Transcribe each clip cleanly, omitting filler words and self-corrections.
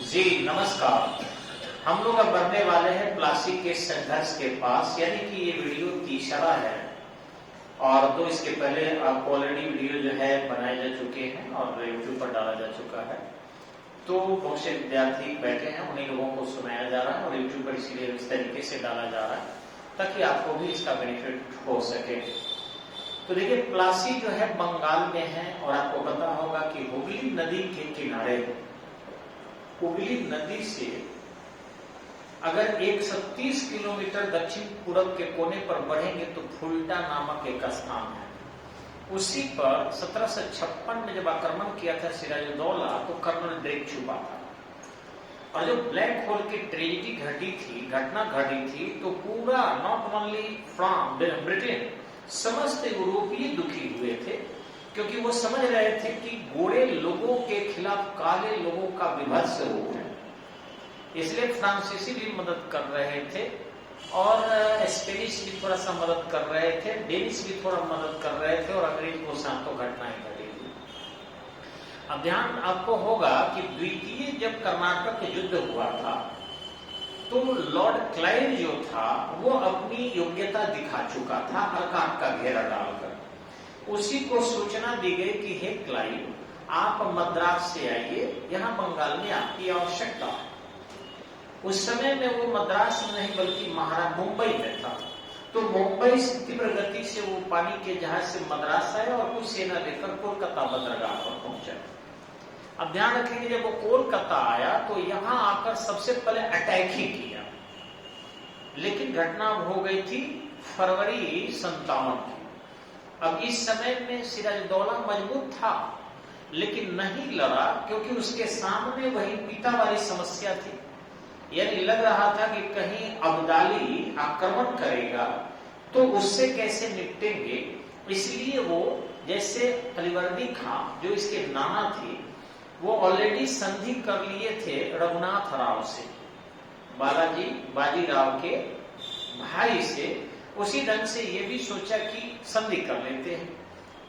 जी नमस्कार। हम लोग अब बढ़ने वाले हैं प्लासी के संघर्ष के पास, यानी कि ये वीडियो तीसरा है और दो इसके पहले आपको ऑलरेडी वीडियो जो है बनाए जा चुके हैं और यूट्यूब पर डाला जा चुका है। तो बहुत से विद्यार्थी बैठे हैं, उन्हीं लोगों को सुनाया जा रहा है और यूट्यूब पर इसीलिए इस तरीके से डाला जा रहा है ताकि आपको भी इसका बेनिफिट हो सके। तो देखिए, प्लासी जो है बंगाल में है और आपको पता होगा कि हुगली नदी के किनारे, हुगली नदी से अगर 130 किलोमीटर दक्षिण पूर्व के कोने पर बढ़ेंगे तो फुल्टा नामक एक स्थान है। उसी पर 1756 में जब आक्रमण किया था सिराजुद्दौला तो कर्नल ड्रेक छुपा था और जो ब्लैक होल की ट्रेजेडी घटना घटी थी तो पूरा नॉट ओनली फ्रांस ब्रिटेन, समस्त यूरोपीय दुखी हुए थे क्योंकि वो समझ रहे थे कि गोरे लोगों के खिलाफ काले लोगों का विभत्स रूप है। इसलिए फ्रांसीसी भी मदद कर रहे थे और स्पेनिश भी थोड़ा सा मदद कर रहे थे, डेनिश भी थोड़ा मदद कर रहे थे और अंग्रेज को साथों घटनाएं घटी थी। अब ध्यान आपको होगा कि द्वितीय जब कर्नाटक युद्ध हुआ था तो लॉर्ड क्लाइव जो था वो अपनी योग्यता दिखा चुका था अर्काट का घेरा डालकर। उसी को सूचना दी गई कि हे क्लाइव, आप मद्रास से आइए, यहाँ बंगाल में आपकी आवश्यकता है। उस समय में वो मद्रास में नहीं बल्कि मुंबई में था। तो मुंबई से तीव्र गति से वो पानी के जहाज से मद्रास आया और कुछ सेना लेकर कोलकाता बंदरगाह पर पहुंचा। अब ध्यान रखेंगे, जब वो कोलकाता आया तो यहाँ आकर सबसे पहले अटैक ही किया, लेकिन घटना हो गई थी फरवरी 57 की। अब इस समय में सिराजुद्दौला मजबूत था लेकिन नहीं लड़ा क्योंकि उसके सामने वही पीता वाली समस्या थी, यानी लग रहा था कि कहीं अब्दाली आक्रमण करेगा तो उससे कैसे निपटेंगे। इसलिए वो, जैसे अलीवर्दी खां जो इसके नाना थे, वो ऑलरेडी संधि कर लिए थे रघुनाथ राव से, बाजीराव के भाई से। उसी ढंग से ये भी सोचा कि संधि कर लेते हैं।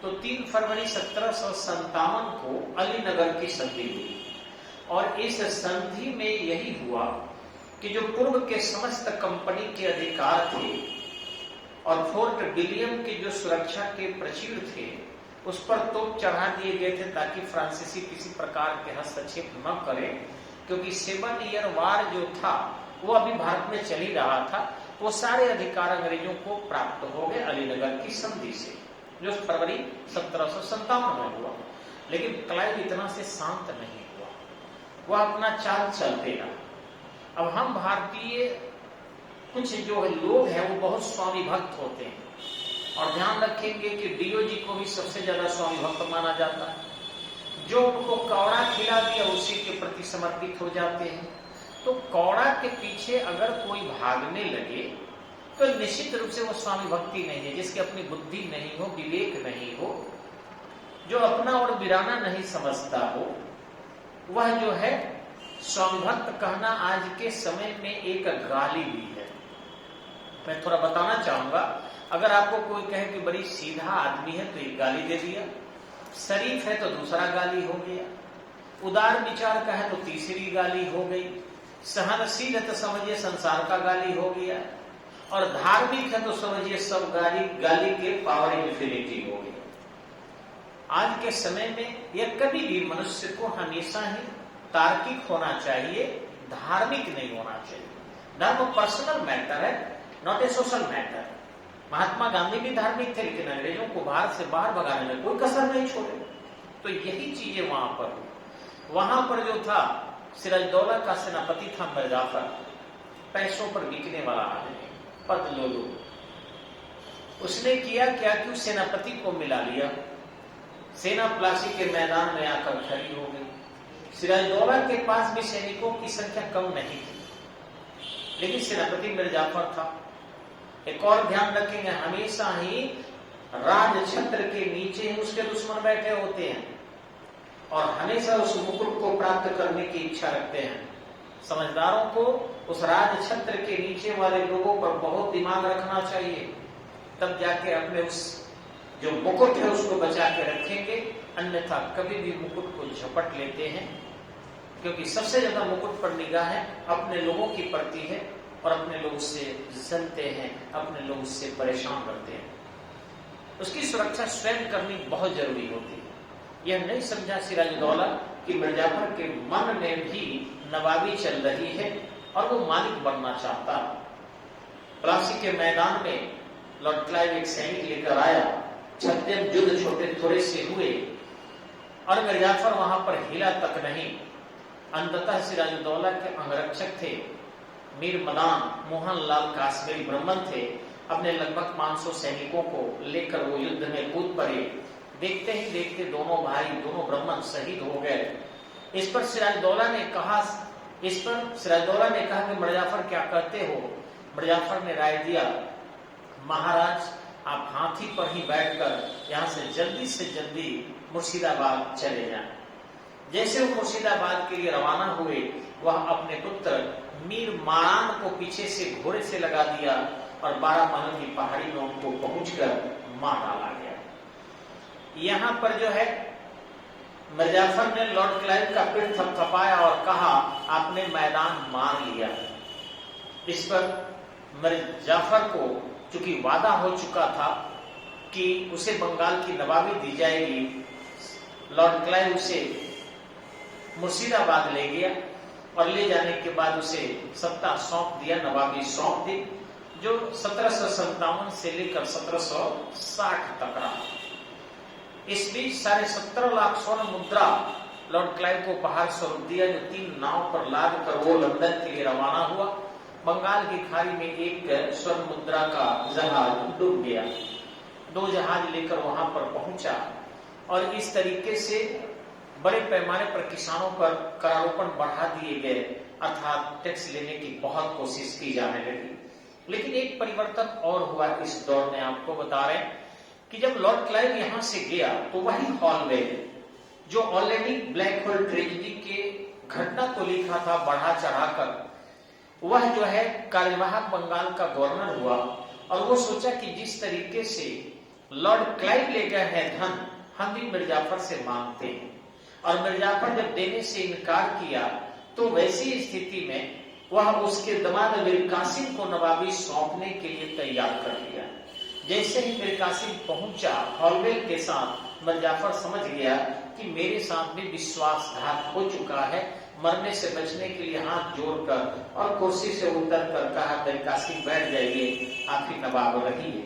तो 3 फरवरी 1757 को अलीनगर की संधि हुई और इस संधि में यही हुआ कि जो पूर्व के समस्त कंपनी के अधिकार थे और फोर्ट विलियम की जो सुरक्षा के प्रचीड़ थे उस पर तोप चढ़ा दिए गए थे ताकि फ्रांसीसी किसी प्रकार के हस्तक्षेप न करें, क्योंकि 7 ईयर वार जो था वो अभी भारत में चल ही रहा था। वो सारे अधिकार अंग्रेजों को प्राप्त हो गए अलीनगर की संधि से, जो फरवरी 1757 में हुआ। लेकिन क्लाइव इतना से शांत नहीं हुआ, वह अपना चाल चलते रहा। अब हम भारतीय कुछ जो लोग हैं वो बहुत स्वामी भक्त होते हैं और ध्यान रखेंगे कि डीओजी को भी सबसे ज्यादा स्वामी भक्त माना जाता है। जो उनको कौड़ा खिला दिया उसी के प्रति समर्पित हो जाते हैं। तो कौड़ा के पीछे अगर कोई भागने लगे तो निश्चित रूप से वो स्वामी भक्ति नहीं है। जिसकी अपनी बुद्धि नहीं हो, विवेक नहीं हो, जो अपना और बिराना नहीं समझता हो, वह जो है स्वामी भक्त कहना आज के समय में एक गाली भी है। मैं थोड़ा बताना चाहूंगा, अगर आपको कोई कहे कि बड़ी सीधा आदमी है तो एक गाली दे दिया, शरीफ है तो दूसरा गाली हो गया, उदार विचार का है तो तीसरी गाली हो गई, सहनशील है तो समझिए संसार का गाली हो गया और धार्मिक है तो समझिए सब गाली के पावर इन्फिनिटी हो गया। आज के समय में यह कभी भी मनुष्य को हमेशा ही तार्किक होना चाहिए, धार्मिक नहीं होना चाहिए। धर्म पर्सनल मैटर है, not a social matter. Mahatma Gandhi भी धार्मिक थे लेकिन अंग्रेजों को भारत से बाहर भगाने में कोई कसर नहीं छोड़े। तो यही चीजें वहां पर जो था सिराजुद्दौला का सेनापति था मिर्जाफर, पैसों पर बिकने वाला आदमी, पद लोलू। उसने किया क्या कि उस सेनापति को मिला लिया, सेना प्लासी के मैदान में आकर खड़ी हो गई। सिराजुद्दौला के पास भी सैनिकों की संख्या कम नहीं थी लेकिन सेनापति मिर्जाफर था। एक और ध्यान रखेंगे, हमेशा ही राज छत्र के नीचे ही उसके दुश्मन बैठे होते हैं और हमेशा उस मुकुट को प्राप्त करने की इच्छा रखते हैं। समझदारों को उस राज छत्र के नीचे वाले लोगों पर बहुत दिमाग रखना चाहिए, तब जाके अपने उस जो मुकुट है उसको बचा के रखेंगे, अन्यथा कभी भी मुकुट को झपट लेते हैं क्योंकि सबसे ज्यादा मुकुट पर निगाहें अपने लोगों की पड़ती है और अपने लोग उससे जलते हैं, अपने लोग उससे परेशान करते हैं। उसकी सुरक्षा स्वयं करनी बहुत जरूरी होती है। यह नहीं समझा सिराजुद्दौला कि मिर्जाफर के मन में भी नवाबी चल रही है और वो मालिक बनना चाहता। प्लासी के मैदान में लॉर्ड क्लाइव एक सैनिक लेकर आया। छद्म युद्ध छोटे थोड़े से हुए और मिर्जाफर वहां पर हिला तक नहीं। अंततः सिराजुद्दौला के अंगरक्षक थे मीर मदान मोहन लाल काश्मीरी ब्राह्मण थे। अपने लगभग 500 सैनिकों को लेकर वो युद्ध में कूद पड़े। देखते ही देखते दोनों भाई, दोनों ब्राह्मण शहीद हो गए। इस पर सिराजुद्दौला ने कहा कि मिर्जाफर क्या कहते हो? मिर्जाफर ने राय दिया, महाराज आप हाथी पर ही बैठकर यहाँ से जल्दी मुर्शिदाबाद चले जाएं। जैसे वो मुर्शिदाबाद के लिए रवाना हुए, वह अपने पुत्र मीर मारान को पीछे से घोड़े से लगा दिया और 12 महल की पहाड़ी में उनको पहुंचकर मार डाला गया। यहाँ पर जो है मिर्जाफर ने लॉर्ड क्लाइव का पेट थपथपाया और कहा, आपने मैदान मार लिया। इस पर मिर्जाफर को चूंकि वादा हो चुका था कि उसे बंगाल की नवाबी दी जाएगी, लॉर्ड क्लाइव उसे मुर्शिदाबाद ले गया और ले जाने के बाद उसे सत्ता सौंप दिया, नवाबी सौंप दी, जो 1757 से लेकर 1760 तक रहा। इस बीच 17.5 लाख स्वर्ण मुद्रा लॉर्ड क्लाइव को उपहार स्वरूप दिया, जो 3 नाव पर लाद कर वो लंदन के लिए रवाना हुआ। बंगाल की खाड़ी में एक स्वर्ण मुद्रा का जहाज डूब गया। 2 जहाज लेकर वहां पर पहुंचा और इस तरीके से बड़े पैमाने पर किसानों पर करारोपण बढ़ा दिए गए, अर्थात टैक्स लेने की बहुत कोशिश की जाने लगी। लेकिन एक परिवर्तन और हुआ इस दौर में, आपको बता रहे हैं कि जब लॉर्ड क्लाइव यहां से गया तो वही हॉलवेल जो ऑलरेडी ब्लैक होल ट्रेजेडी के घटना को लिखा था बढ़ा चढ़ाकर, वह जो है कार्यवाहक बंगाल का गवर्नर हुआ और वो सोचा कि जिस तरीके से लॉर्ड क्लाइव ले गए हैं धन, हम भी मिर्जाफर से मांगते हैं। और मिर्जाफर जब देने से इनकार किया तो वैसी स्थिति में वह उसके दामाद मीर कासिम को नवाबी सौंपने के लिए तैयार कर लिया। जैसे ही मीर कासिम पहुंचा हॉलवेल के साथ, मिर्जाफर समझ गया कि मेरे साथ भी विश्वासघात हो चुका है। मरने से बचने के लिए हाथ जोड़कर और कुर्सी से उतर कर कहा, मीर कासिम बैठ जाइए, आप ही नवाब रहिए।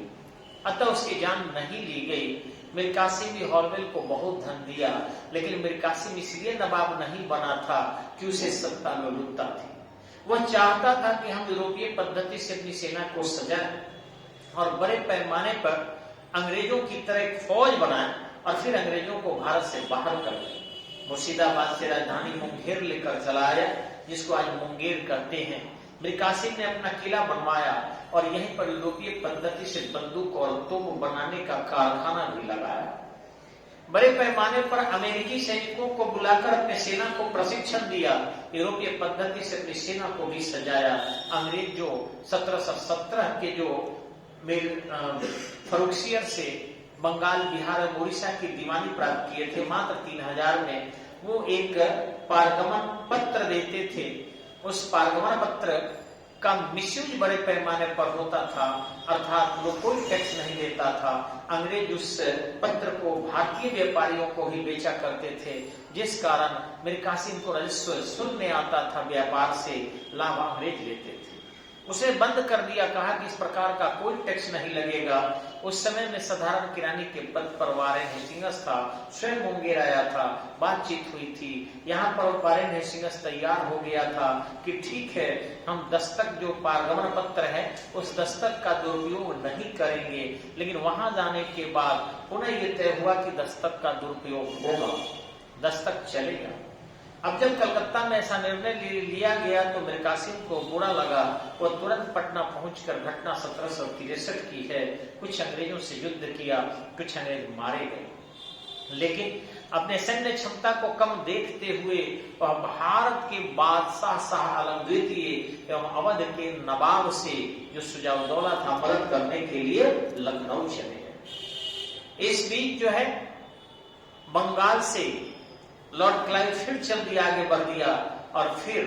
अतः उसकी जान नहीं ली गई। मीर कासिम भी हॉलवेल को बहुत धन दिया, लेकिन मीर कासिम इसलिए नवाब नहीं बना था कि उसे सत्ता लोलुपता थी। वह चाहता था कि हम यूरोपीय पद्धति से अपनी सेना को सजाएं और बड़े पैमाने पर अंग्रेजों की तरह एक फौज बनाएं और फिर अंग्रेजों को भारत से बाहर कर दें। मुर्शिदाबाद से राजधानी मुंगेर लेकर चला आया, जिसको आज मुंगेर कहते हैं। मीर कासिम ने अपना किला बनवाया और यहीं पर यूरोपीय पद्धति से बंदूक और तोप बनाने का कारखाना भी लगाया। बड़े पैमाने पर अमेरिकी सैनिकों को बुलाकर अपने सेना को प्रशिक्षण दिया, यूरोपीय पद्धति से अपनी सेना को भी सजाया। अंग्रेज जो 1717 के जो फरुखसियर से बंगाल, बिहार और उड़ीसा की दीवानी प्राप्त किए थे मात्र 3000 में, वो एक पारगमन पत्र देते थे। उस पारगमन पत्र का मिसयूज बड़े पैमाने पर होता था, अर्थात वो कोई टैक्स नहीं देता था। अंग्रेज उस पत्र को भारतीय व्यापारियों को ही बेचा करते थे, जिस कारण मीर कासिम को राजस्व शून्य आता था, व्यापार से लाभ अंग्रेज लेते थे। उसे बंद कर दिया, कहा कि इस प्रकार का कोई टैक्स नहीं लगेगा। उस समय में साधारण किरानी के पद पर वारेन हेस्टिंग्स था, स्वयं मुंगेर आया था, बातचीत हुई थी। यहाँ पर वारेन हेस्टिंग्स तैयार हो गया था कि ठीक है, हम दस्तक जो पारगमन पत्र है उस दस्तक का दुरुपयोग नहीं करेंगे। लेकिन वहां जाने के बाद पुनः ये तय हुआ कि दस्तक का दुरुपयोग होगा, दस्तक चलेगा। अब जब कलकत्ता में ऐसा निर्णय लिया गया तो मीर कासिम को बुरा लगा। वो तुरंत पटना पहुंचकर घटना 1763 की है, कुछ अंग्रेजों से युद्ध किया, कुछ अंग्रेज मारे गए। लेकिन अपने सैन्य क्षमता को कम देखते हुए वह भारत के बादशाह शाह आलम द्वितीय एवं अवध के नवाब से जो शुजाउद्दौला था मदद करने के लिए लखनऊ चले गए। इस बीच जो है बंगाल से लॉर्ड क्लाइव फिर जल्दी आगे बढ़ दिया और फिर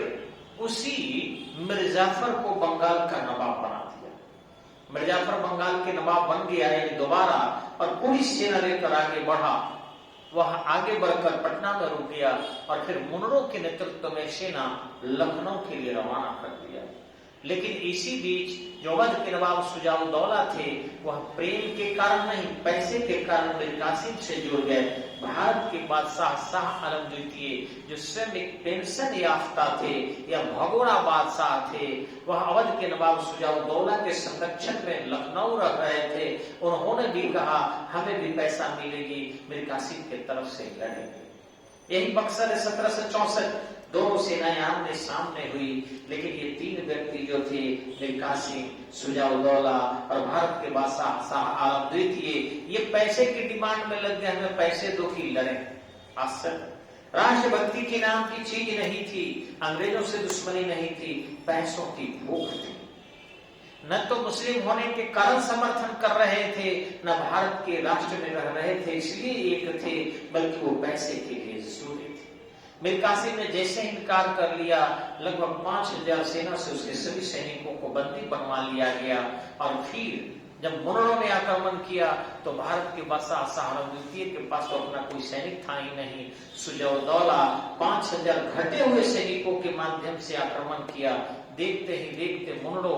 उसी मिर्जाफर को बंगाल का नवाब बना दिया। मिर्जाफर बंगाल के नवाब बन गया यानी दोबारा, और पूरी सेना लेकर आगे बढ़ा। वह आगे बढ़कर पटना में रुक गया और फिर मुनरो के नेतृत्व में सेना लखनऊ के लिए रवाना कर दिया। लेकिन इसी बीच जो अवध के नवाब शुजाउद्दौला थे, वह प्रेम के कारण नहीं, पैसे के कारण मीर कासिम से जुड़ गए। भारत के बादशाह शाह आलम द्वितीय, जो स्वयं एक पेंशन याफ्ता थे या भगोड़ा बादशाह थे, वह अवध के नवाब शुजाउद्दौला के संरक्षण में लखनऊ रह रहे थे। उन्होंने भी कहा हमें भी पैसा मिलेगी, मीर कासिम के तरफ से लड़ेंगे। यही मकसद है 1764 दोनों सेनाएं आमने सामने हुई। लेकिन ये तीन व्यक्ति जो थे, मीर कासिम, शुजाउद्दौला और भारत के बादशाह शाह आलम द्वितीय, ये पैसे की डिमांड में लग गए, हमें पैसे दो कि लड़ें। आश्चर्य, राष्ट्रभक्ति के नाम की चीज नहीं थी, अंग्रेजों से दुश्मनी नहीं थी, पैसों की भूख थी। न तो मुस्लिम होने के कारण समर्थन कर रहे थे, न भारत के राष्ट्र में रह रहे थे इसलिए एक थे, बल्कि वो पैसे के लिए जसूरी थे। मीर कासिम ने जैसे इनकार कर लिया, लगभग 5000 सेना से उसके सभी सैनिकों को बंदी बनवा लिया गया। और फिर जब मुनरो ने आक्रमण किया तो भारत के बादशाह शाह आलम द्वितीय के पास तो अपना कोई सैनिक था ही नहीं। शुजाउद्दौला 5000 घटे हुए सैनिकों के माध्यम से आक्रमण किया। देखते ही देखते मुनरो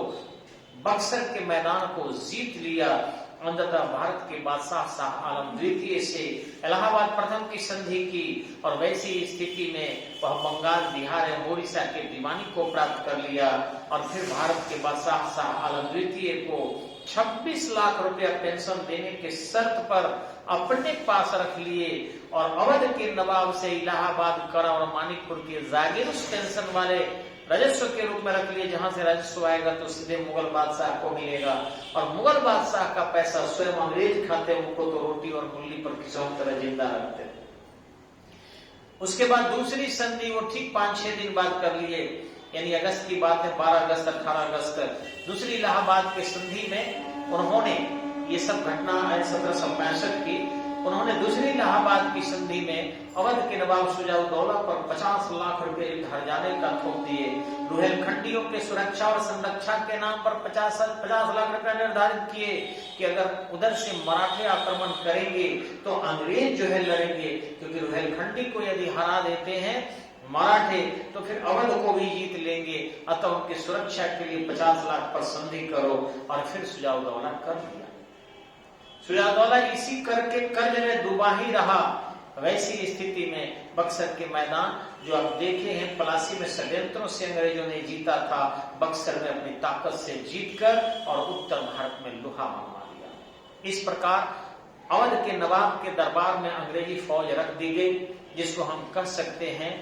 बक्सर के मैदान को जीत लिया। अंततः भारत के बादशाह शाह आलम द्वितीय से इलाहाबाद प्रथम की संधि की और वैसी स्थिति में वह बंगाल, बिहार एवं ओडिशा के दीवानी को प्राप्त कर लिया। और फिर भारत के बादशाह शाह आलम द्वितीय को 26 लाख रुपया पेंशन देने के शर्त पर अपने पास रख लिए और अवध के नवाब से इलाहाबाद, करा और मानिकपुर के जागीर उस पेंशन वाले राजस्व के रूप में रख लिए, जहां से राजस्व आएगा तो सीधे मुगल बादशाह को मिलेगा और मुगल बादशाह का पैसा स्वयं अंग्रेज खाते, उनको तो रोटी और मूली पर किसी तरह जिंदा रखते। उसके बाद दूसरी संधि वो ठीक 5-6 दिन बाद कर लिए, यानी अगस्त की बात है, 12 अगस्त 18 अगस्त दूसरी इलाहाबाद के संधि में उन्होंने ये सब घटना है 1765 की। उन्होंने दूसरी इलाहाबाद की संधि में अवध के नवाब शुजाउद्दौला पर 50 लाख रुपए हर्जाने का थोप दिए। रुहेलखंडियों के सुरक्षा और संरक्षा के नाम पर 50 लाख रुपए निर्धारित किए कि अगर उधर से मराठे आक्रमण करेंगे तो अंग्रेज जो है लड़ेंगे, क्योंकि रुहेलखंडी को यदि हरा देते हैं मराठे तो फिर अवध को भी जीत लेंगे, अतः उनकी सुरक्षा के लिए 50 लाख पर संधि करो। और फिर शुजाउद्दौला कर दिया। शुजाउद्दौला इसी करके कर्ज में डूबा ही रहा। वैसी स्थिति में बक्सर के मैदान जो आप देखे हैं, पलासी में षड्यंत्रों से अंग्रेजों ने जीता था, बक्सर में अपनी ताकत से जीतकर और उत्तर भारत में लोहा मनवा लिया। इस प्रकार अवध के नवाब के दरबार में अंग्रेजी फौज रख दी गई, जिसको हम कह सकते हैं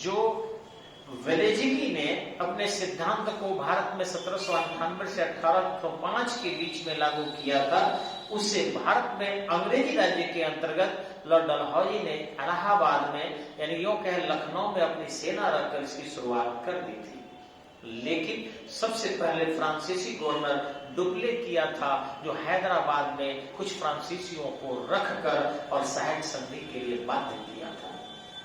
जो वेलेज़िगी ने अपने सिद्धांत को भारत में 1798 से 1805 के बीच में लागू किया था, उससे भारत में अंग्रेजी राज्य के अंतर्गत लॉर्ड डलहौजी ने इलाहाबाद में यानी यूं कहे लखनऊ में अपनी सेना रखकर इसकी शुरुआत कर दी थी। लेकिन सबसे पहले फ्रांसीसी गवर्नर डुप्ले किया था, जो हैदराबाद में कुछ फ्रांसीसियों को रखकर और सहायक संधि के लिए बाध्य किया था।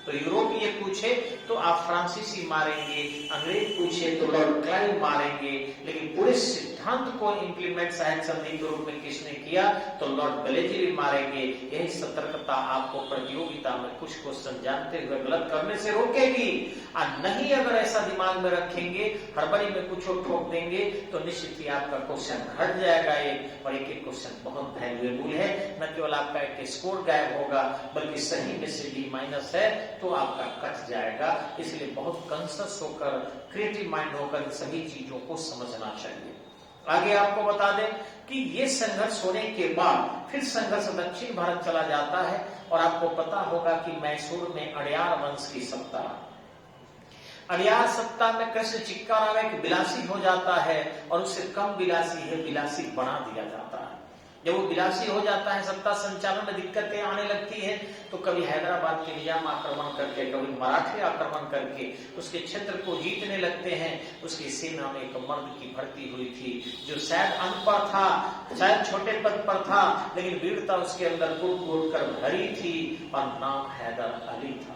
तो यूरोपीय पूछे तो आप फ्रांसीसी मारेंगे, अंग्रेज पूछे तो लॉर्ड क्लाइव मारेंगे, लेकिन पूरे सिद्धांत को इंप्लीमेंट सहायक संधि के रूप में किसने किया तो लॉर्ड वेलेज़िगी मारेंगे। यही सतर्कता आपको प्रतियोगिता में कुछ क्वेश्चन जानते हुए गलत करने से रोकेगी। और नहीं अगर ऐसा दिमाग में रखेंगे, हड़बड़ी में कुछ ठोक देंगे तो निश्चित ही आपका क्वेश्चन घट जाएगा एक, और एक क्वेश्चन बहुत वैल्यूएबल है। न केवल आपका एक स्कोर गायब होगा, बल्कि सही में से D- है तो आपका कट जाएगा। इसलिए बहुत कॉन्शियस होकर, क्रिएटिव माइंड होकर सभी चीजों को समझना चाहिए। आगे आपको बता दें कि ये संघर्ष होने के बाद फिर संघर्ष दक्षिण भारत चला जाता है, और आपको पता होगा कि मैसूर में अड़यार वंश की सत्ता, अड़यार सत्ता में कृष्ण चिक्का राव एक विलासी हो जाता है और उससे कम विलासी है, विलासी बना दिया जाता है। जब वो विलासी हो जाता है, सत्ता संचालन में दिक्कतें आने लगती है, तो कभी हैदराबाद के निजाम आक्रमण करके, कभी मराठे आक्रमण करके उसके क्षेत्र को जीतने लगते हैं। उसकी सेना में एक मर्द की भर्ती हुई थी जो शायद अनपढ़ था, शायद छोटे पद पर था, लेकिन वीरता उसके अंदर कूट कूट कर भरी थी और नाम हैदर अली था।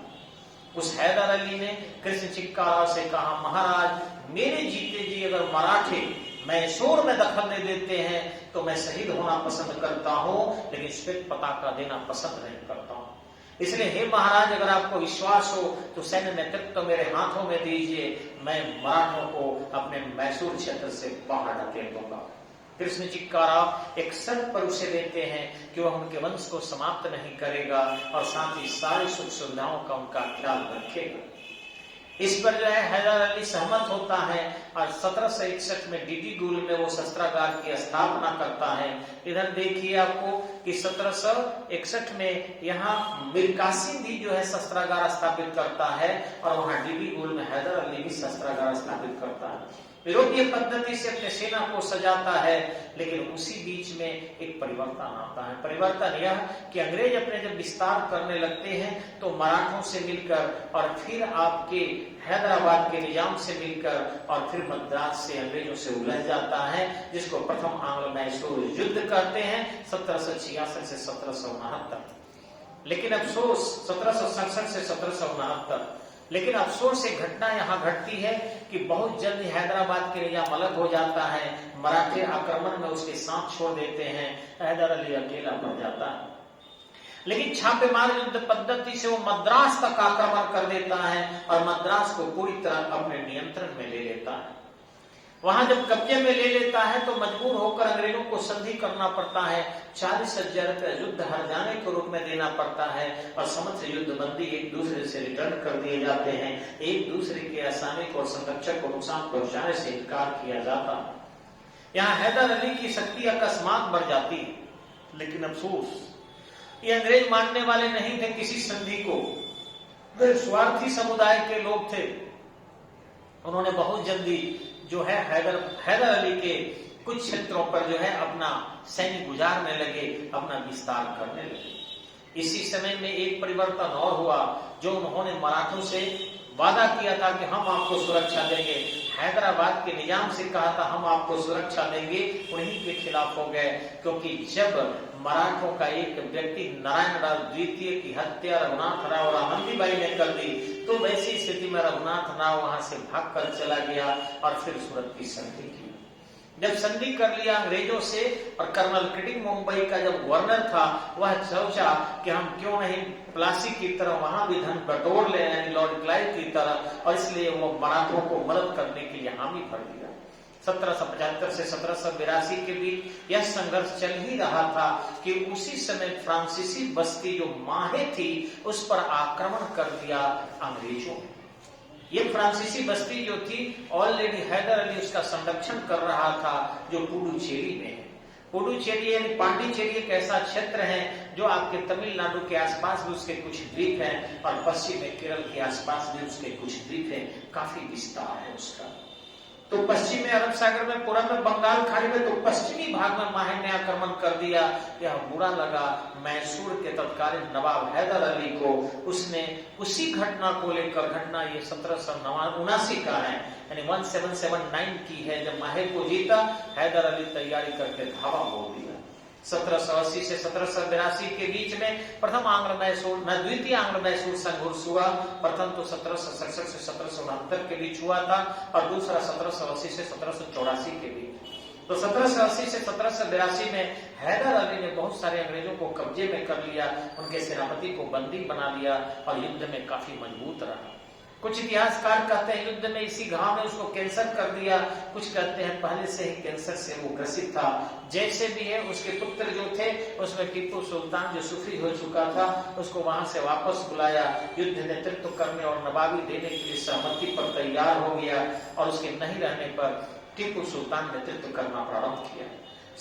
उस हैदर अली ने कृष्ण चिक्कारा से कहा, महाराज मेरे जीते जी अगर मराठे मैसूर में दखल दे देते हैं तो मैं शहीद होना पसंद करता हूं, लेकिन श्वेत पताका देना पसंद नहीं करता हूं। इसलिए हे महाराज, अगर आपको विश्वास हो तो सैन्य नेतृत्व मेरे हाथों में दीजिए, मैं मराठों को अपने मैसूर क्षेत्र से बाहर ढकेल दूंगा। कृष्ण चिक्कारा एक शर्त पर उसे देते हैं कि वह उनके वंश को समाप्त नहीं करेगा और साथ ही सारी सुख सुविधाओं का उनका ख्याल रखेगा। इस पर जो है हैदर अली सहमत होता है और 1761 में डीडीगुल में वो शस्त्रागार की स्थापना करता है। इधर देखिए आपको कि 1761 में यहाँ मीर कासिम भी जो है शस्त्रागार स्थापित करता है और वहां डीडीगुल में हैदर अली भी शस्त्रागार स्थापित करता है। यूरोपीय पद्धति से अपने सेना को सजाता है, लेकिन उसी बीच में एक परिवर्तन आता है। परिवर्तन यह कि अंग्रेज अपने जब विस्तार करने लगते हैं तो मराठों से मिलकर और फिर आपके हैदराबाद के निजाम से मिलकर और फिर मद्रास से अंग्रेजों से उलझ जाता है, जिसको प्रथम आंग्ल मैसूर युद्ध कहते हैं 1766 से 1769। लेकिन अफसोस 1767 से 1769, लेकिन अफसोस से घटना यहाँ घटती है कि बहुत जल्द हैदराबाद के निजाम अलग हो जाता है, मराठे आक्रमण में उसके साथ छोड़ देते हैं, हैदर अली अकेला पड़ जाता है। लेकिन छापेमार युद्ध पद्धति से वो मद्रास तक आक्रमण कर देता है और मद्रास को पूरी तरह अपने नियंत्रण में ले लेता है। वहां जब कब्जे में ले लेता है तो मजबूर होकर अंग्रेजों को संधि करना पड़ता है, 40,000 रुपये युद्ध हर जाने के रूप में देना पड़ता है और समस्त युद्ध बंदी एक दूसरे से रिटर्न कर दिए जाते हैं। एक दूसरे के असामिक और संरक्षक को नुकसान पहुंचाने से इनकार किया जाता है। यहाँ हैदर अली की शक्ति अकस्मात बढ़ जाती है, लेकिन अफसोस ये अंग्रेज मानने वाले नहीं थे किसी संधि को। वे स्वार्थी समुदाय के लोग थे। उन्होंने बहुत जल्दी जो है हैदर अली के कुछ क्षेत्रों पर जो है अपना सैन्य गुजारने लगे, अपना विस्तार करने लगे। इसी समय में एक परिवर्तन और हुआ, जो उन्होंने मराठों से वादा किया था कि हम आपको सुरक्षा देंगे, हैदराबाद के निजाम से कहा था हम आपको सुरक्षा देंगे, उन्हीं के खिलाफ हो गए। क्योंकि जब मराठों का एक व्यक्ति नारायण राव द्वितीय की हत्या रघुनाथ राव और आनंदीबाई ने कर दी, तो वैसी स्थिति में रघुनाथ राव वहां से भागकर चला गया और फिर सूरत की संधि की। जब संधि कर लिया अंग्रेजों से और कर्नल किटिंग मुंबई का जब गवर्नर था, वह सोचा कि हम क्यों नहीं प्लासी की तरह वहां भी धन बटोर ले, यानी लॉर्ड क्लाइव की तरह, और इसलिए वो मराठों को मदद करने के लिए हामी भर दिया। 1775 से 1782 के बीच यह संघर्ष चल ही रहा था कि उसी समय फ्रांसीसी बस्ती जो माहे थी उस पर आक्रमण कर दिया अंग्रेजों ने। ये फ्रांसीसी बस्ती जो थी ऑलरेडी हैदर अली उसका संरक्षण कर रहा था, जो पुडुचेरी में है। पुडुचेरी यानी पांडिचेरी एक ऐसा क्षेत्र है जो आपके तमिलनाडु के आसपास भी उसके कुछ द्वीप हैं और पश्चिम में केरल के आसपास भी उसके कुछ द्वीप हैं, काफी विस्तार है उसका। तो पश्चिम में अरब सागर में, पूरब में, बंगाल खाड़ी में, तो पश्चिमी भाग में माहे ने आक्रमण कर दिया। यह बुरा लगा मैसूर के तत्कालीन नवाब हैदर अली को। उसने उसी घटना को लेकर, घटना ये 1779 का है, यानी 1779 की है, जब माहे को जीता, हैदर अली तैयारी करके धावा बोल दिया। 1780 से 1782 के बीच में प्रथम आंग्ल मैसूर न द्वितीय आंग्ल मैसूर संघर्ष हुआ। प्रथम तो 1767 से 1769 के बीच हुआ था और दूसरा 1780 से 1784 के बीच। तो 1780 से 1782 में हैदर अली ने बहुत सारे अंग्रेजों को कब्जे में कर लिया, उनके सेनापति को बंदी बना लिया और युद्ध में काफी मजबूत रहा। कुछ इतिहासकार कहते हैं युद्ध में इसी घाव में उसको कैंसर कर दिया, कुछ कहते हैं पहले से ही कैंसर से वो ग्रसित था। जैसे भी है, उसके पुत्र जो थे उसमें टीपू सुल्तान जो सूफी हो चुका था, उसको वहां से वापस बुलाया, युद्ध नेतृत्व करने और नवाबी देने के लिए सहमति पर तैयार हो गया और उसके नहीं रहने पर टीपू सुल्तान नेतृत्व करना प्रारंभ किया।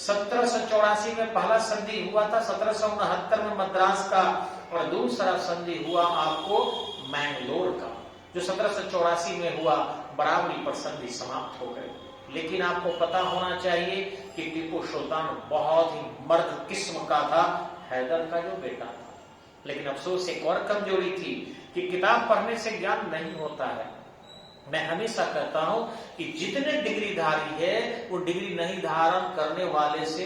1784 में पहला संधि हुआ था, 1769 में मद्रास का, और दूसरा संधि हुआ आपको मैंगलोर का, जो 1784 में हुआ। बराबरी पर संधि समाप्त हो गई। लेकिन आपको पता होना चाहिए कि टीपू सुल्तान बहुत ही मर्द किस्म का था, हैदर का जो बेटा था। लेकिन अफसोस एक और कमजोरी थी कि किताब पढ़ने से ज्ञान नहीं होता है। मैं हमेशा कहता हूं कि जितने डिग्रीधारी है वो डिग्री नहीं धारण करने वाले से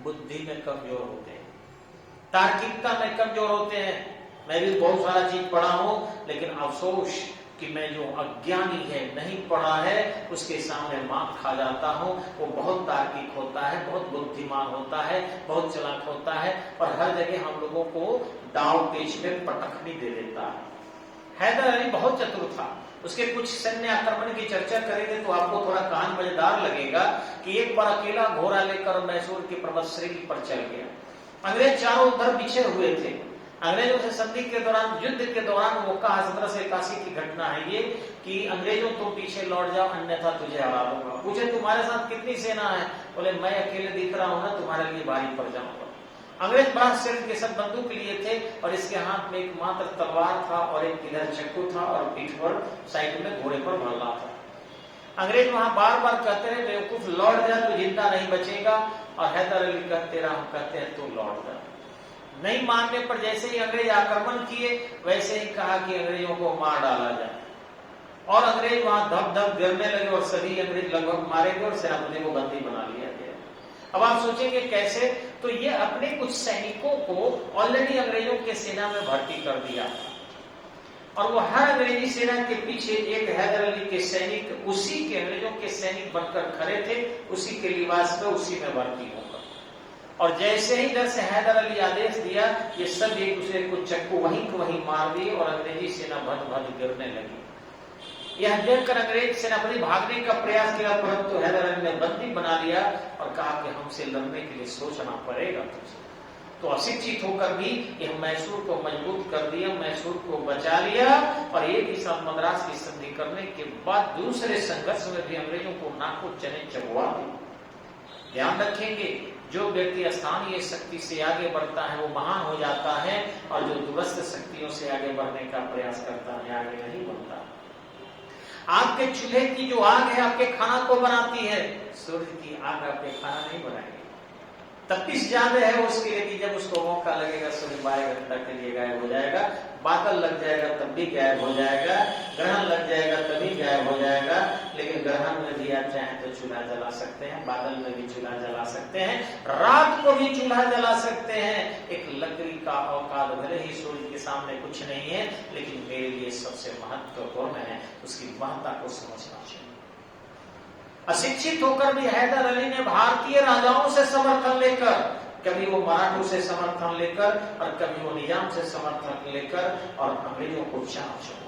बुद्धि में कमजोर होते हैं, तार्किकता में कमजोर होते हैं। मैं भी बहुत सारा चीज पढ़ा हूं, लेकिन अफसोस कि मैं जो अज्ञानी है, नहीं पढ़ा है, उसके सामने मात खा जाता हूं। वो बहुत तार्किक होता है, बहुत बुद्धिमान होता है, बहुत चालाक होता है, और हर जगह हम लोगों को दाव पेच पे पटखनी दे देता है। हैदर अली बहुत चतुर था। उसके कुछ सैन्य आक्रमण की चर्चा करेंगे तो आपको थोड़ा कान मजेदार लगेगा कि एक बार अकेला घोड़ा लेकर मैसूर की पर्वत श्रेणी पर चल गया। अंग्रेज चारों उधर पीछे हुए थे। अंग्रेजों से संधि के दौरान, युद्ध के दौरान मौका 1781 की घटना है ये कि अंग्रेजों तुम पीछे लौट जाओ अन्यथा तुझे हरा दूंगा। पूछे तुम्हारे साथ कितनी सेना है? बोले मैं अकेले दिख रहा हूं ना, तुम्हारे लिए भारी पड़ जाऊंगा। अंग्रेज बड़ा सिर के सब बंदूक लिए थे और इसके हाथ में एक मात्र तलवार था और एक इधर चाकू था और पीठ पर साइड में घोड़े पर भल्ला था। अंग्रेज वहां बार बार कहते रहे बेवकूफ लौट जा, तू जिंदा नहीं बचेगा। और हैदर अली कहते रहा, हम कहते हैं तू लौट जा। नहीं मानने पर जैसे ही अंग्रेज आक्रमण किए वैसे ही कहा कि अंग्रेजों को मार डाला जाए, और अंग्रेज वहां धप धप गिरने लगे और सभी अंग्रेज लगभग मारे गए और सेनापति को बंदी बना लिया गया। अब आप सोचेंगे कैसे? तो ये अपने कुछ सैनिकों को ऑलरेडी अंग्रेजों के सेना में भर्ती कर दिया और वो हर अंग्रेजी सेना के पीछे एक हैदर अली के सैनिक उसी के अंग्रेजों के सैनिक बनकर खड़े थे, उसी के लिबास में उसी में भर्ती होकर। और जैसे ही इधर से हैदर अली आदेश दिया, ये सब एक दूसरे को चक्कू वहीं को वहीं मार दिए और अंग्रेजी सेना भद भद गिरने लगी। यह देखकर अंग्रेज सेनापति भागने का प्रयास किया, परंतु हैदर अली ने बंदी बना लिया और कहा कि हमसे लड़ने के लिए सोचना पड़ेगा तुझे। तो अशिक्षित होकर भी यह मैसूर को मजबूत कर दिया, मैसूर को बचा लिया और एक ही साथ मद्रास की संधि करने के बाद दूसरे संघर्ष में भी अंग्रेजों को नाको चने चबवा दिया। ध्यान रखेंगे, जो व्यक्ति स्थानीय शक्ति से आगे बढ़ता है वो महान हो जाता है, और जो दूरस्थ शक्तियों से आगे बढ़ने का प्रयास करता है आगे नहीं बढ़ता। आपके चूल्हे की जो आग है आपके खाना को बनाती है, सूर्य की आग आपके खाना नहीं बनाएगी। तपिश ज्यादा है उसके लिए कि जब उसको मौका लगेगा सूर्य 12 घंटा के लिए गायब हो जाएगा, बादल लग जाएगा तब भी गायब हो जाएगा, ग्रहण लग जाएगा तभी गायब हो जाएगा। लेकिन ग्रहण में भी आप चाहें तो चूल्हा जला सकते हैं, बादल में भी चूल्हा जला सकते हैं, रात को भी चूल्हा जला सकते हैं। एक लकड़ी का औकात भले ही सूर्य के सामने कुछ नहीं है, लेकिन मेरे लिए सबसे महत्वपूर्ण है, उसकी महत्ता को समझना चाहिए। अशिक्षित होकर भी हैदर अली ने भारतीय राजाओं से समर्थन लेकर, कभी वो मराठों से समर्थन लेकर और कभी वो निजाम से समर्थन लेकर, और अंग्रेजों को चाप चुका।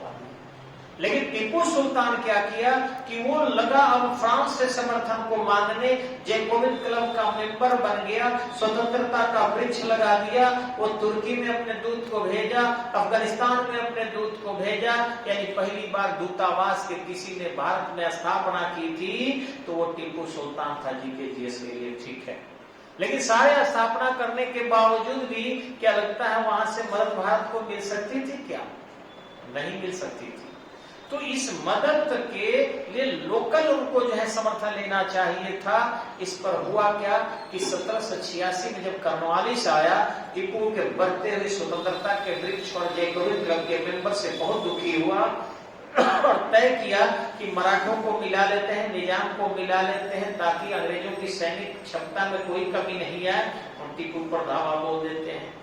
लेकिन टीपू सुल्तान क्या किया कि वो लगा अब फ्रांस से समर्थन को मांगने, जैकोबिन क्लब का मेंबर बन गया, स्वतंत्रता का वृक्ष लगा दिया। वो तुर्की में अपने दूत को भेजा, अफगानिस्तान में अपने दूत को भेजा, यानी पहली बार दूतावास के किसी ने भारत में स्थापना की थी तो वो टीपू सुल्तान था। GKGS के लिए ठीक है, लेकिन सारे स्थापना करने के बावजूद भी क्या लगता है वहां से मदद भारत को मिल सकती थी? क्या नहीं मिल सकती थी। तो इस मदद के लिए लोकल उनको जो है समर्थन लेना चाहिए था। इस पर हुआ क्या कि 1786 में जब कर्नवालिस आया, टीपू के बढ़ते हुए स्वतंत्रता के वृक्ष और जैकोबिन क्लब के मेंबर से बहुत दुखी हुआ और तय किया कि मराठों को मिला लेते हैं, निजाम को मिला लेते हैं, ताकि अंग्रेजों की सैनिक क्षमता में कोई कमी नहीं आए, हम टीपू पर धावा बोल देते हैं।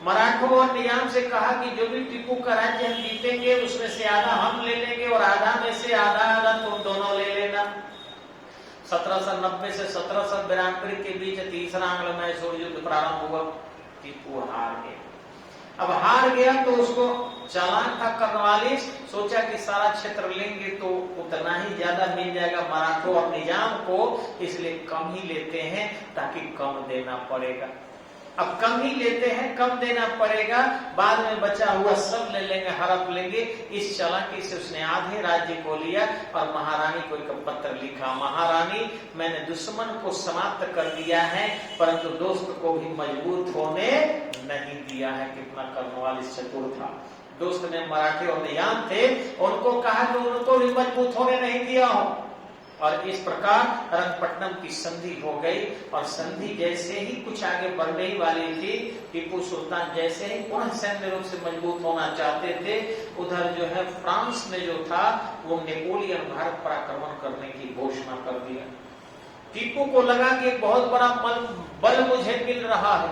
मराठों और निजाम से कहा कि जो भी टीपू का राज्य हम जीतेंगे उसमें से आधा हम ले लेंगे और आधा में से आधा तुम दोनों ले लेना। 1790 से 1792 के बीच तीसरा आंग्ल मैसूर युद्ध प्रारंभ हुआ। टीपू हार गया। अब हार गया तो उसको चालाक था कर्नवालिस, सोचा कि सारा क्षेत्र लेंगे तो उतना ही ज्यादा मिल जाएगा मराठों और निजाम को, इसलिए कम ही लेते हैं ताकि कम देना पड़ेगा। अब कम ही लेते हैं, कम देना पड़ेगा, बाद में बचा हुआ सब ले लेंगे, हड़प लेंगे। इस चालाकी से उसने आधे राज्य को लिया और महारानी को एक पत्र लिखा, महारानी मैंने दुश्मन को समाप्त कर दिया है परंतु दोस्त को भी मजबूत होने नहीं दिया है। कितना कर्नवालिस चतुर था। दोस्त ने मराठे और निजाम थे, उनको कहा कि उनको भी मजबूत होने नहीं दिया हो, और इस प्रकार रंगपट्टनम की संधि हो गई। और संधि जैसे ही कुछ आगे बढ़ने वाली थी, टीपू सुल्तान जैसे ही पुनः सैन्य रूप से मजबूत होना चाहते थे, उधर जो है फ्रांस में जो था वो नेपोलियन भारत पर आक्रमण करने की घोषणा कर दिया। टीपू को लगा कि एक बहुत बड़ा बल मुझे मिल रहा है,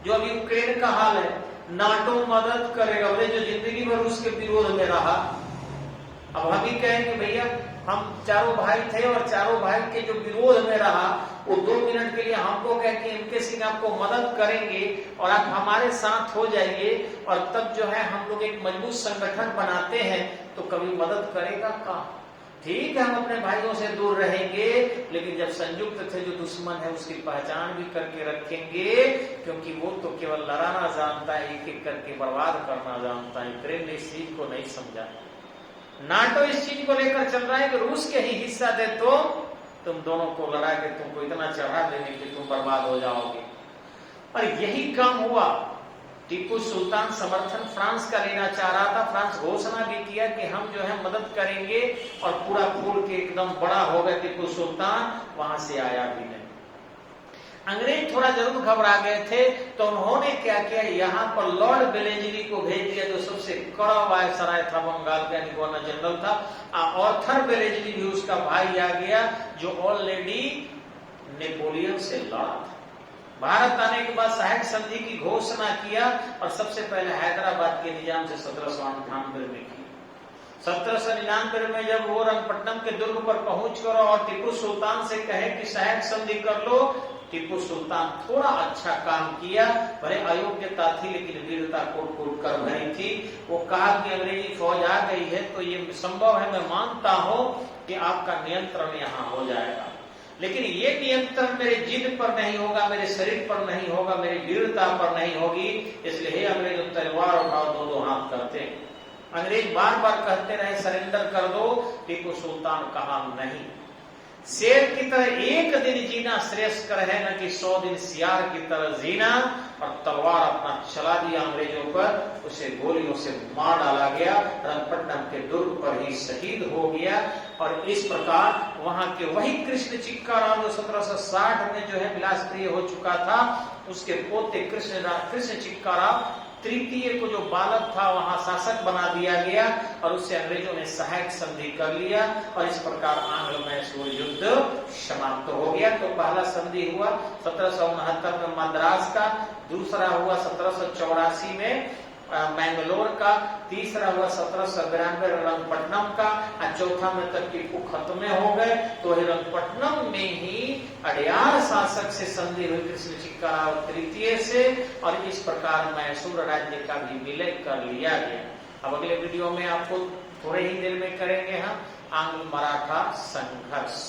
जो अभी यूक्रेन का हाल है, नाटो मदद करेगा, बोले जो जिंदगी भर उसके विरोध में रहा। अब हम ही कहें कि भैया हम चारों भाई थे और चारों भाई के जो विरोध में रहा वो 2 मिनट के लिए हमको कह के इनके सिंह आपको मदद करेंगे और आप हमारे साथ हो जाइए, और तब जो है हम लोग एक मजबूत संगठन बनाते हैं, तो कभी मदद करेगा का? ठीक है, हम अपने भाइयों से दूर रहेंगे, लेकिन जब संयुक्त थे जो दुश्मन है उसकी पहचान भी करके रखेंगे, क्योंकि वो तो केवल लड़ाना जानता है, एक एक करके बर्बाद करना जानता है। यूक्रेन ने इस चीज को नहीं समझा। नाटो इस चीज को लेकर चल रहा है कि रूस के ही हिस्सा दे तो तुम दोनों को लड़ा के तुमको इतना चढ़ा देंगे कि तुम बर्बाद हो जाओगे। और यही काम हुआ। टीपू सुल्तान समर्थन फ्रांस का लेना चाह रहा था, फ्रांस घोषणा भी किया कि हम जो है मदद करेंगे, और पूरा फूल के एकदम बड़ा हो गया टीपू सुल्तान, वहां से आया भी नहीं। अंग्रेज थोड़ा जरूर घबरा गए थे, तो उन्होंने क्या किया, यहाँ पर लॉर्ड बेलेजली को भेज दिया, जो सबसे कड़ा वायसराय था बंगाल का, गवर्नर जनरल था। आर्थर बेलेजली भी उसका भाई आ गया, जो ऑलरेडी नेपोलियन से लड़ा था। भारत आने के बाद सहायक संधि की घोषणा किया, और सबसे पहले हैदराबाद के निजाम से 1798 में की। 1799 में जब वो रंगपट्टनम के दुर्ग पर पहुंच कर और टीपू सुल्तान से कहे कि सहायक संधि कर लो, टीपू सुल्तान थोड़ा अच्छा काम किया, भले अयोग्यता थी लेकिन वीरता कोट कोट कर भरी थी। वो कहा कि अंग्रेजी फौज आ गई है तो ये संभव है, मैं मानता हूं कि आपका नियंत्रण यहाँ हो जाएगा, लेकिन ये नियंत्रण मेरे जिद पर नहीं होगा, मेरे शरीर पर नहीं होगा, मेरी वीरता पर नहीं होगी। इसलिए हे अंग्रेज तलवार उठाओ, दो दो हाथ करते। अंग्रेज बार बार कहते रहे सरेंडर कर दो, टीपू सुल्तान कहा नहीं। शेर की तरह एक दिन जीना श्रेयस्कर है, न कि 100 दिन सियार की तरह जीना। और तलवार अपना चला दिया अंग्रेजों पर, उसे गोलियों से मार डाला गया, रंगपट्टनम के दुर्ग पर ही शहीद हो गया। और इस प्रकार वहां के वही कृष्ण चिक्का राव जो 1760 में जो है विलासप्रिय हो चुका था, उसके पोते कृष्ण चिक्का राव तृतीय को जो बालक था वहां शासक बना दिया गया, और उससे अंग्रेजों ने सहायक संधि कर लिया, और इस प्रकार आंग्ल मैसूर युद्ध समाप्त हो गया। तो पहला संधि हुआ 1769 में मद्रास का, दूसरा हुआ 1784 में मैंगलोर का, तीसरा हुआ 1792 रंगपट्टनम का, और चौथा में तक टीपू खत्म हो गए। तो रंगपट्टनम में ही अड़यार शासक से संधि हुई कृष्ण चिक्का राव तृतीय से, और इस प्रकार मैसूर राज्य का भी विलय कर लिया गया। अब अगले वीडियो में आपको थोड़े ही देर में करेंगे हम आंग्ल मराठा संघर्ष।